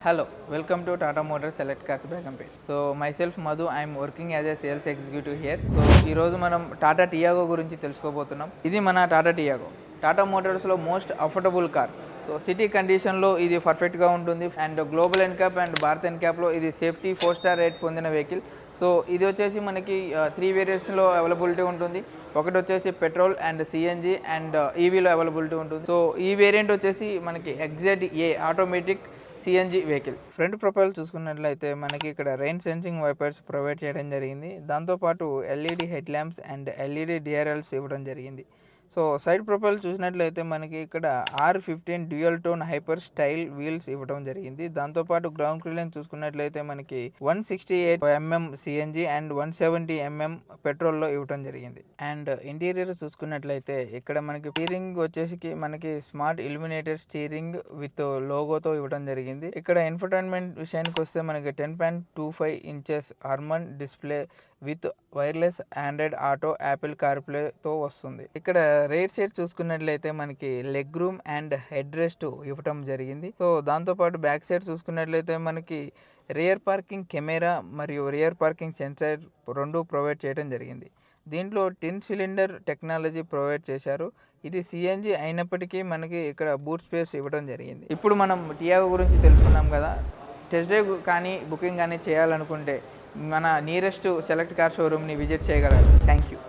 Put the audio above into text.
Hello, welcome to Tata Motors Select Cars by Company. So myself Madhu, I am working as a sales executive here. So ఈ రోజు మనం టాటా టియాగో గురించి తెలుసుకోబోతున్నాం. ఇది మన టాటా టియాగో. టాటా మోటార్స్లో most affordable car. So city కండిషన్లో ఇది పర్ఫెక్ట్గా ఉంటుంది and global NCAP and Bharat ఎన్క్యాప్లో ఇది సేఫ్టీ 4-స్టార్ రేట్ పొందిన వెహికల్. సో ఇది వచ్చేసి మనకి 3 వేరియంట్స్లో అవైలబిలిటీ ఉంటుంది. ఒకటి వచ్చేసి పెట్రోల్ అండ్ సిఎన్జి అండ్ ఈవీలో అవైలబిలిటీ ఉంటుంది. సో ఈ వేరియంట్ వచ్చేసి మనకి XZA automatic CNG vehicle. Front profile చూసుకున్నట్లయితే మనకి ఇక్కడ రెయిన్ సెన్సింగ్ వైపర్స్ ప్రొవైడ్ చేయడం జరిగింది. దాంతోపాటు LED head lamps and LED DRLs ఇవ్వడం జరిగింది. సో సైడ్ ప్రొఫైల్ చూసినట్లయితే మనకి ఇక్కడ R15 dual tone hyper style wheels ఇవ్వడం జరిగింది. దాంతోపాటు గ్రౌండ్ క్లియరెన్స్ చూసుకున్నట్లయితే మనకి 168mm సిఎన్జి అండ్ 170mm పెట్రోల్లో ఇవ్వడం జరిగింది. అండ్ ఇంటీరియర్ చూసుకున్నట్లయితే ఇక్కడ మనకి స్టీరింగ్ వచ్చేసి మనకి స్మార్ట్ ఇల్యూమినేటెడ్ స్టీరింగ్ విత్ లోగోతో ఇవ్వడం జరిగింది. ఇక్కడ ఇన్ఫోటైన్మెంట్ విషయానికి వస్తే మనకి 10.25 inches Harman display with wireless Android auto Apple కార్ప్లేతో వస్తుంది. ఇక్కడ రైట్ సైడ్ చూసుకున్నట్లయితే మనకి leg room and head rest ఇవ్వటం జరిగింది. సో దాంతోపాటు బ్యాక్ సైడ్ చూసుకున్నట్లయితే మనకి రియర్ పార్కింగ్ కెమెరా మరియు రియర్ పార్కింగ్ సెన్సార్ రెండు ప్రొవైడ్ చేయడం జరిగింది. దీంట్లో 10 సిలిండర్ టెక్నాలజీ ప్రొవైడ్ చేశారు. ఇది సిఎన్జి అయినప్పటికీ మనకి ఇక్కడ బూట్ స్పేస్ ఇవ్వడం జరిగింది. ఇప్పుడు మనం టియాగో గురించి తెలుసుకున్నాం కదా. టెస్ట్ డ్రైవ్ కానీ బుకింగ్ కానీ చేయాలనుకుంటే మన నియరెస్ట్ సెలెక్ట్ కార్ షోరూమ్ని విజిట్ చేయగలరు. Thank you.